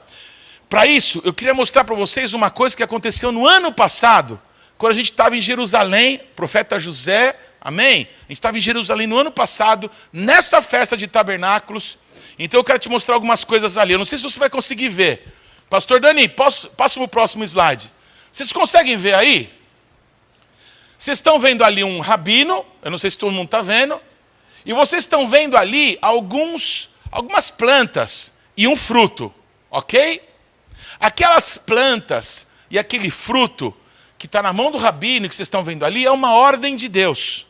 Para isso, eu queria mostrar para vocês uma coisa que aconteceu no ano passado, quando a gente estava em Jerusalém, profeta José, amém? A gente estava em Jerusalém no ano passado, nessa festa de tabernáculos. Então eu quero te mostrar algumas coisas ali. Eu não sei se você vai conseguir ver, Pastor Dani, passa para o próximo slide. Vocês conseguem ver aí? Vocês estão vendo ali um rabino, eu não sei se todo mundo está vendo, e vocês estão vendo ali algumas plantas e um fruto, ok? Aquelas plantas e aquele fruto que está na mão do rabino, que vocês estão vendo ali, é uma ordem de Deus.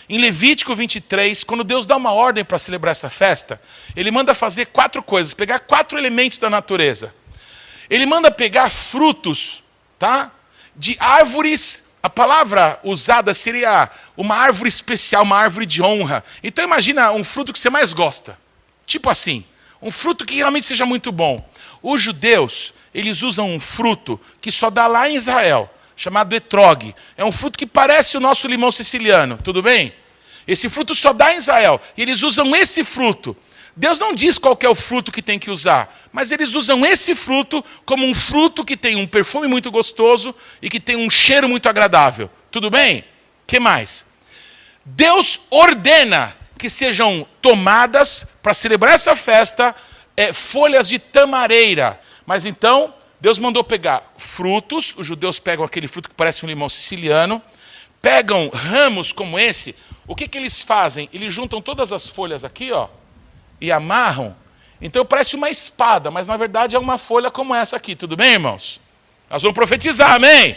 Em Levítico 23, quando Deus dá uma ordem para celebrar essa festa, Ele manda fazer 4 coisas, pegar 4 elementos da natureza. Ele manda pegar frutos, tá? De árvores. A palavra usada seria uma árvore especial, uma árvore de honra. Então imagina um fruto que você mais gosta. Tipo assim, um fruto que realmente seja muito bom. Os judeus, eles usam um fruto que só dá lá em Israel, chamado etrog. É um fruto que parece o nosso limão siciliano, tudo bem? Esse fruto só dá em Israel. E eles usam esse fruto. Deus não diz qual que é o fruto que tem que usar, mas eles usam esse fruto como um fruto que tem um perfume muito gostoso e que tem um cheiro muito agradável. Tudo bem? O que mais? Deus ordena que sejam tomadas, para celebrar essa festa, folhas de tamareira. Mas então, Deus mandou pegar frutos, os judeus pegam aquele fruto que parece um limão siciliano, pegam ramos como esse, o que eles fazem? Eles juntam todas as folhas aqui, ó, e amarram. Então parece uma espada, mas na verdade é uma folha como essa aqui, tudo bem, irmãos? Nós vamos profetizar, amém?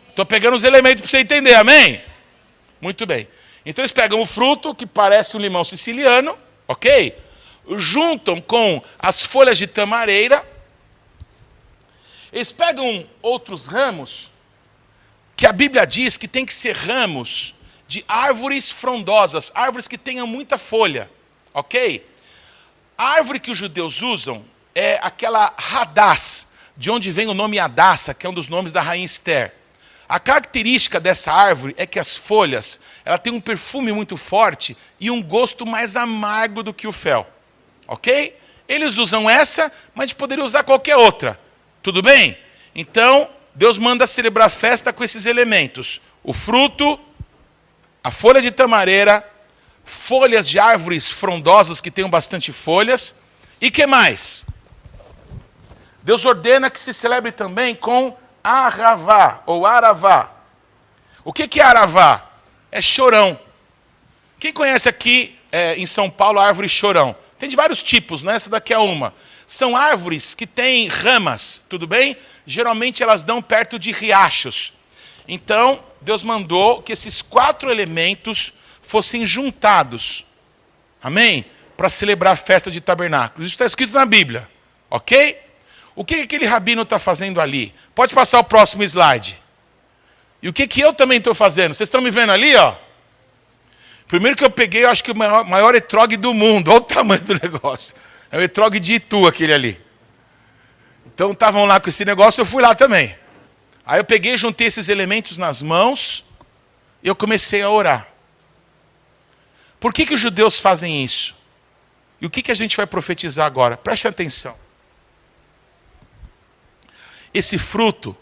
Estou pegando os elementos para você entender, amém? Muito bem. Então eles pegam o fruto, que parece um limão siciliano, ok? Juntam com as folhas de tamareira. Eles pegam outros ramos, que a Bíblia diz que tem que ser ramos de árvores frondosas, árvores que tenham muita folha, ok? A árvore que os judeus usam é aquela Hadás, de onde vem o nome Hadassah, que é um dos nomes da rainha Esther. A característica dessa árvore é que as folhas, ela tem um perfume muito forte e um gosto mais amargo do que o fel, ok? Eles usam essa, mas a gente poderia usar qualquer outra, tudo bem? Então, Deus manda celebrar a festa com esses elementos. O fruto, a folha de tamareira, folhas de árvores frondosas que tenham bastante folhas. E que mais? Deus ordena que se celebre também com Aravá, ou Aravá. O que é Aravá? É chorão. Quem conhece aqui em São Paulo a árvore chorão? Tem de vários tipos, né? Essa daqui é uma. São árvores que têm ramas, tudo bem? Geralmente elas dão perto de riachos. Então, Deus mandou que esses 4 elementos fossem juntados, amém? Para celebrar a festa de tabernáculos. Isso está escrito na Bíblia, ok? O que aquele rabino está fazendo ali? Pode passar o próximo slide. E o que eu também estou fazendo? Vocês estão me vendo ali, ó? Primeiro que eu peguei, eu acho que o maior etrog do mundo. Olha o tamanho do negócio. É o etrog de Itu, aquele ali. Então estavam lá com esse negócio, eu fui lá também. Aí eu peguei, juntei esses elementos nas mãos e eu comecei a orar. Por que os judeus fazem isso? E o que a gente vai profetizar agora? Preste atenção. Esse fruto,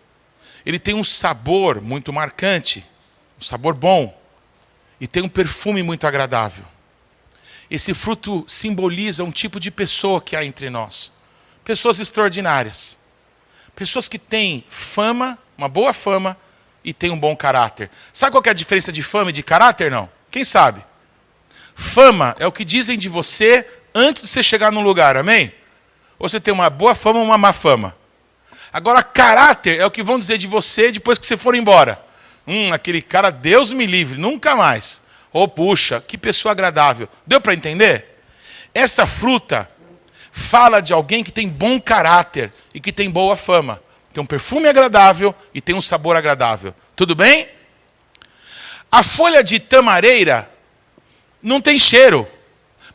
ele tem um sabor muito marcante, um sabor bom, e tem um perfume muito agradável. Esse fruto simboliza um tipo de pessoa que há entre nós. Pessoas extraordinárias. Pessoas que têm fama, uma boa fama, e têm um bom caráter. Sabe qual que é a diferença de fama e de caráter, não? Quem sabe? Fama é o que dizem de você antes de você chegar num lugar, amém? Ou você tem uma boa fama ou uma má fama. Agora, caráter é o que vão dizer de você depois que você for embora. Aquele cara, Deus me livre, nunca mais. Oh, puxa, que pessoa agradável. Deu para entender? Essa fruta fala de alguém que tem bom caráter e que tem boa fama. Tem um perfume agradável e tem um sabor agradável. Tudo bem? A folha de tamareira não tem cheiro,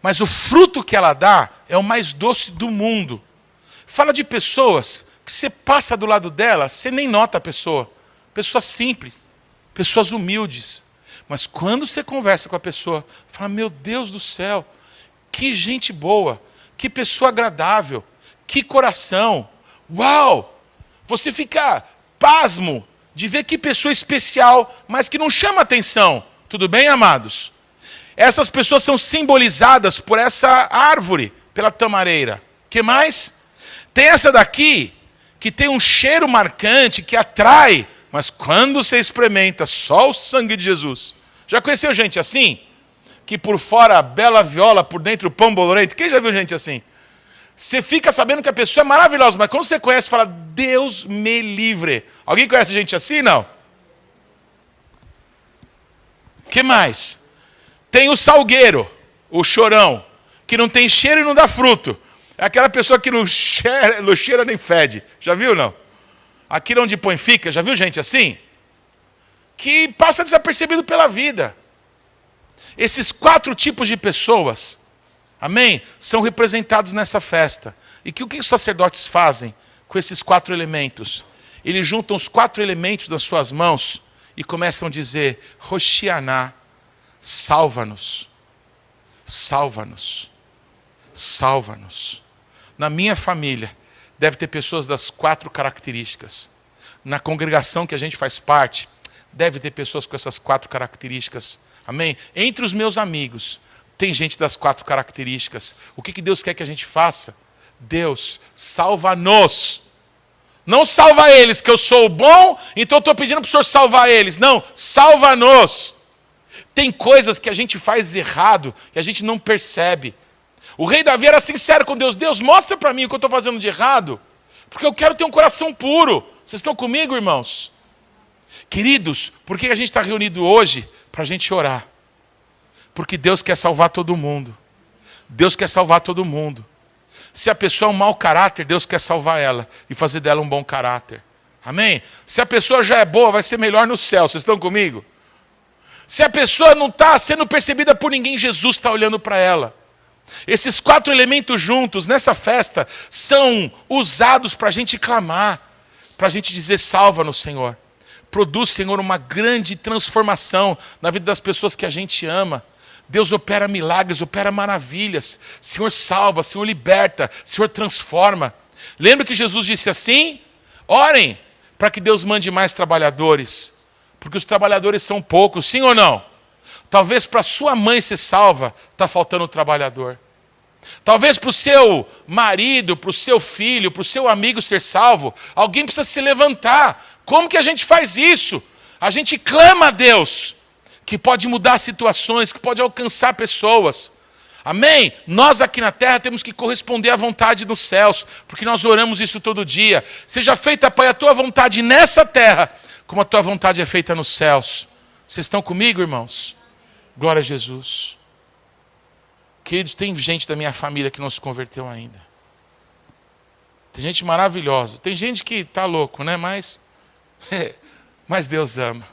mas o fruto que ela dá é o mais doce do mundo. Fala de pessoas que você passa do lado dela, você nem nota a pessoa. Pessoas simples, pessoas humildes. Mas quando você conversa com a pessoa, fala, meu Deus do céu, que gente boa, que pessoa agradável, que coração. Uau! Você fica pasmo de ver que pessoa especial, mas que não chama atenção. Tudo bem, amados? Essas pessoas são simbolizadas por essa árvore, pela tamareira. O que mais? Tem essa daqui, que tem um cheiro marcante, que atrai, mas quando você experimenta só o sangue de Jesus. Já conheceu gente assim? Que por fora bela viola, por dentro pão bolorento? Quem já viu gente assim? Você fica sabendo que a pessoa é maravilhosa, mas quando você conhece, fala, Deus me livre. Alguém conhece gente assim? Não. O que mais? Tem o salgueiro, o chorão, que não tem cheiro e não dá fruto. É aquela pessoa que não cheira nem fede. Já viu, não? Aquilo onde põe fica, já viu gente assim? Que passa desapercebido pela vida. Esses 4 tipos de pessoas, amém? São representados nessa festa. E o que os sacerdotes fazem com esses 4 elementos? Eles juntam os 4 elementos das suas mãos e começam a dizer, Hoshianá, salva-nos, salva-nos, salva-nos. Na minha família, deve ter pessoas das 4 características. Na congregação que a gente faz parte, deve ter pessoas com essas 4 características. Amém? Entre os meus amigos, tem gente das 4 características. O que Deus quer que a gente faça? Deus, salva-nos. Não salva eles, que eu sou bom, então estou pedindo para o Senhor salvar eles. Não, salva-nos. Tem coisas que a gente faz errado e a gente não percebe. O rei Davi era sincero com Deus. Deus, mostra para mim o que eu estou fazendo de errado, porque eu quero ter um coração puro. Vocês estão comigo, irmãos? Queridos, por que a gente está reunido hoje? Para a gente orar. Porque Deus quer salvar todo mundo. Deus quer salvar todo mundo. Se a pessoa é um mau caráter, Deus quer salvar ela e fazer dela um bom caráter. Amém? Se a pessoa já é boa, vai ser melhor no céu. Vocês estão comigo? Se a pessoa não está sendo percebida por ninguém, Jesus está olhando para ela. Esses 4 elementos juntos, nessa festa, são usados para a gente clamar, para a gente dizer, salva-nos, Senhor. Produz, Senhor, uma grande transformação na vida das pessoas que a gente ama. Deus opera milagres, opera maravilhas. Senhor salva, Senhor liberta, Senhor transforma. Lembra que Jesus disse assim? Orem para que Deus mande mais trabalhadores, porque os trabalhadores são poucos, sim ou não? Talvez para sua mãe ser salva, está faltando um trabalhador. Talvez para o seu marido, para o seu filho, para o seu amigo ser salvo, alguém precisa se levantar. Como que a gente faz isso? A gente clama a Deus, que pode mudar situações, que pode alcançar pessoas. Amém? Nós aqui na terra temos que corresponder à vontade dos céus, porque nós oramos isso todo dia. Seja feita, Pai, a tua vontade nessa terra, como a tua vontade é feita nos céus. Vocês estão comigo, irmãos? Glória a Jesus. Queridos, tem gente da minha família que não se converteu ainda. Tem gente maravilhosa. Tem gente que está louco, né? Mas Deus ama.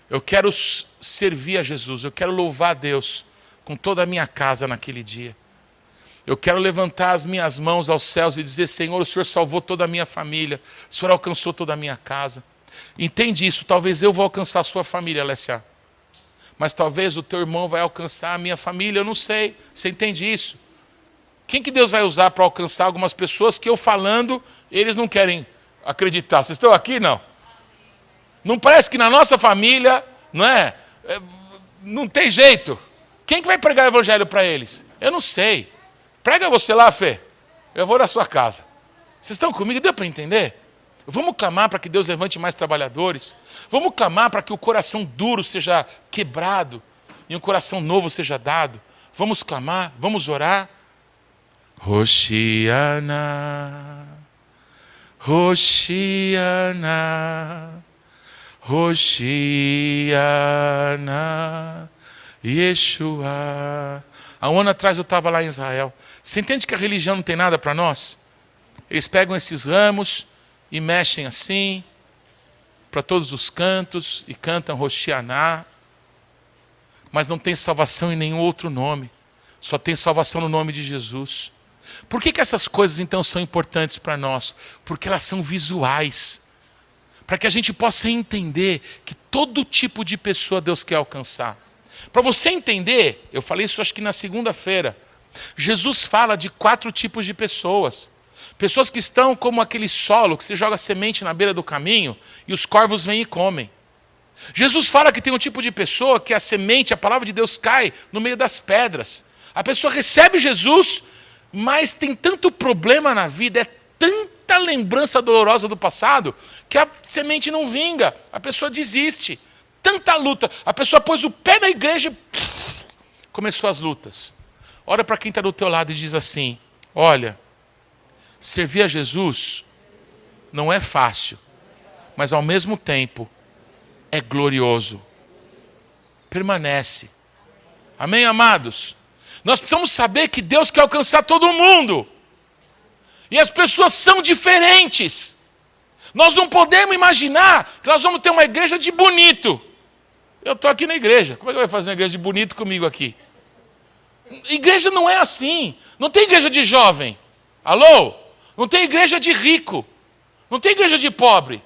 Eu quero servir a Jesus. Eu quero louvar a Deus com toda a minha casa naquele dia. Eu quero levantar as minhas mãos aos céus e dizer, Senhor, o Senhor salvou toda a minha família. O Senhor alcançou toda a minha casa. Entende isso? Talvez eu vou alcançar a sua família, Alessia. Mas talvez o teu irmão vai alcançar a minha família, eu não sei. Você entende isso? Quem que Deus vai usar para alcançar algumas pessoas que eu falando, eles não querem acreditar? Vocês estão aqui, não? Não parece que na nossa família, não é? Não tem jeito. Quem que vai pregar o evangelho para eles? Eu não sei. Prega você lá, Fê. Eu vou na sua casa. Vocês estão comigo? Deu para entender? Vamos clamar para que Deus levante mais trabalhadores. Vamos clamar para que o coração duro seja quebrado e um coração novo seja dado. Vamos clamar, vamos orar. Hoshiana, Hoshiana, Hoshiana, Yeshua. Há um ano atrás eu estava lá em Israel. Você entende que a religião não tem nada para nós? Eles pegam esses ramos e mexem assim, para todos os cantos, e cantam Hoshianá, mas não tem salvação em nenhum outro nome, só tem salvação no nome de Jesus. Por que essas coisas então são importantes para nós? Porque elas são visuais, para que a gente possa entender que todo tipo de pessoa Deus quer alcançar. Para você entender, eu falei isso acho que na segunda-feira, Jesus fala de 4 tipos de pessoas. Pessoas que estão como aquele solo que você joga semente na beira do caminho e os corvos vêm e comem. Jesus fala que tem um tipo de pessoa que a semente, a palavra de Deus cai no meio das pedras. A pessoa recebe Jesus, Mas tem tanto problema na vida, é tanta lembrança dolorosa do passado, que a semente não vinga, a pessoa desiste. Tanta luta, a pessoa pôs o pé na igreja e começou as lutas. Olha para quem está do teu lado e diz assim: olha, servir a Jesus não é fácil, mas ao mesmo tempo é glorioso. Permanece. Amém, amados? Nós precisamos saber que Deus quer alcançar todo mundo. E as pessoas são diferentes. Nós não podemos imaginar que nós vamos ter uma igreja de bonito. Eu estou aqui na igreja. Como é que vai fazer uma igreja de bonito comigo aqui? Igreja não é assim. Não tem igreja de jovem. Alô? Não tem igreja de rico. Não tem igreja de pobre.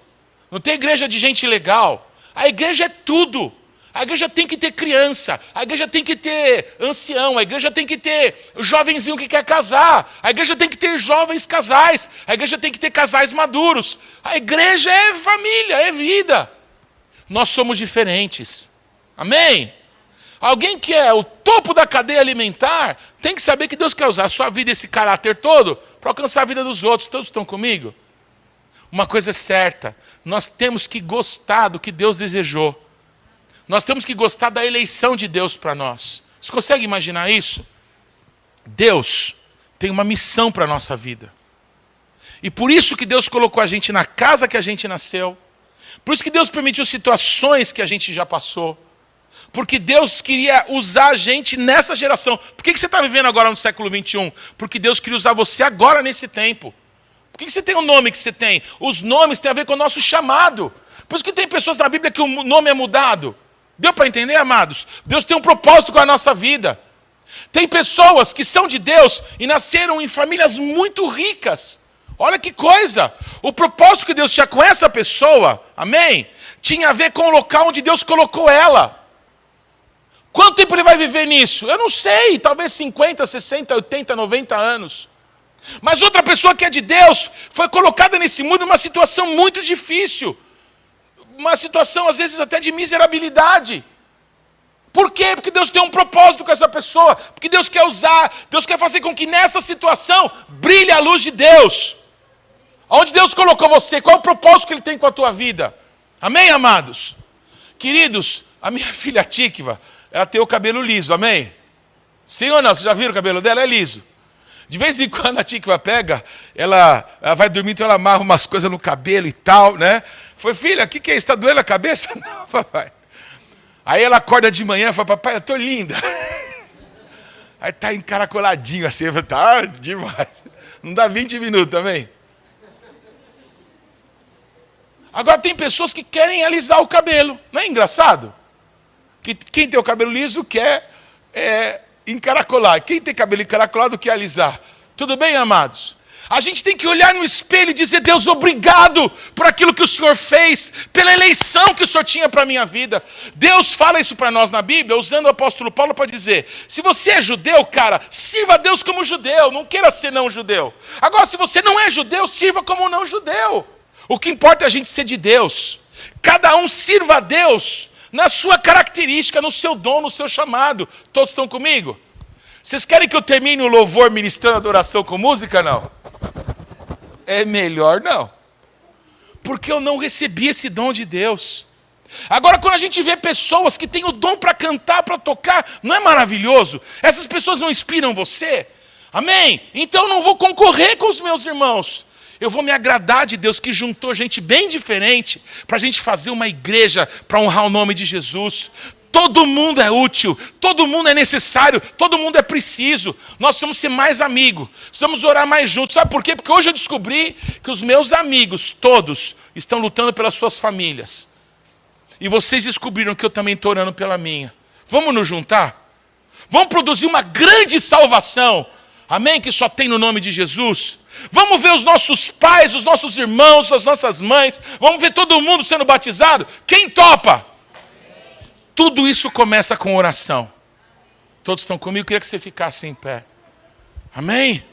Não tem igreja de gente legal. A igreja é tudo. A igreja tem que ter criança. A igreja tem que ter ancião. A igreja tem que ter jovenzinho que quer casar. A igreja tem que ter jovens casais. A igreja tem que ter casais maduros. A igreja é família, é vida. Nós somos diferentes. Amém? Alguém que é o topo da cadeia alimentar tem que saber que Deus quer usar a sua vida, esse caráter todo, para alcançar a vida dos outros. Todos estão comigo? Uma coisa é certa, nós temos que gostar do que Deus desejou. Nós temos que gostar da eleição de Deus para nós. Você consegue imaginar isso? Deus tem uma missão para a nossa vida. E por isso que Deus colocou a gente na casa que a gente nasceu. Por isso que Deus permitiu situações que a gente já passou. Porque Deus queria usar a gente nessa geração. Por que você está vivendo agora no século 21? Porque Deus queria usar você agora nesse tempo. Por que você tem o nome que você tem? Os nomes têm a ver com o nosso chamado. Por isso que tem pessoas na Bíblia que o nome é mudado. Deu para entender, amados? Deus tem um propósito com a nossa vida. Tem pessoas que são de Deus e nasceram em famílias muito ricas. Olha que coisa! O propósito que Deus tinha com essa pessoa, amém? Tinha a ver com o local onde Deus colocou ela. Quanto tempo ele vai viver nisso? Eu não sei, talvez 50, 60, 80, 90 anos. Mas outra pessoa que é de Deus foi colocada nesse mundo numa situação muito difícil. Uma situação, às vezes, até de miserabilidade. Por quê? Porque Deus tem um propósito com essa pessoa. Porque Deus quer usar, Deus quer fazer com que nessa situação brilhe a luz de Deus. Onde Deus colocou você? Qual é o propósito que Ele tem com a tua vida? Amém, amados? Queridos, a minha filha Tikva, ela tem o cabelo liso, amém? Sim ou não? Vocês já viram o cabelo dela? É liso. De vez em quando a Tikva pega, ela vai dormir, então ela amarra umas coisas no cabelo e tal, né? Foi, filha, o que é isso? Está doendo a cabeça? Não, papai. Aí ela acorda de manhã e fala, papai, eu estou linda. Aí está encaracoladinho assim, eu falo, tá demais. Não dá 20 minutos também. Agora tem pessoas que querem alisar o cabelo. Não é engraçado? Que quem tem o cabelo liso quer encaracolar. Quem tem cabelo encaracolado quer alisar. Tudo bem, amados? A gente tem que olhar no espelho e dizer, Deus, obrigado por aquilo que o Senhor fez, pela eleição que o Senhor tinha para a minha vida. Deus fala isso para nós na Bíblia, usando o apóstolo Paulo para dizer, se você é judeu, cara, sirva a Deus como judeu, não queira ser não judeu. Agora, se você não é judeu, sirva como não judeu. O que importa é a gente ser de Deus. Cada um sirva a Deus na sua característica, no seu dom, no seu chamado. Todos estão comigo? Vocês querem que eu termine o louvor ministrando a adoração com música, não? É melhor não. Porque eu não recebi esse dom de Deus. Agora, quando a gente vê pessoas que têm o dom para cantar, para tocar, não é maravilhoso? Essas pessoas não inspiram você? Amém? Então eu não vou concorrer com os meus irmãos. Eu vou me agradar de Deus que juntou gente bem diferente para a gente fazer uma igreja para honrar o nome de Jesus. Todo mundo é útil, todo mundo é necessário, todo mundo é preciso. Nós precisamos ser mais amigos, precisamos orar mais juntos. Sabe por quê? Porque hoje eu descobri que os meus amigos, todos, estão lutando pelas suas famílias. E vocês descobriram que eu também estou orando pela minha. Vamos nos juntar? Vamos produzir uma grande salvação, amém? Que só tem no nome de Jesus. Vamos ver os nossos pais, os nossos irmãos, as nossas mães. Vamos ver todo mundo sendo batizado. Quem topa? Tudo isso começa com oração. Todos estão comigo? Eu queria que você ficasse em pé. Amém?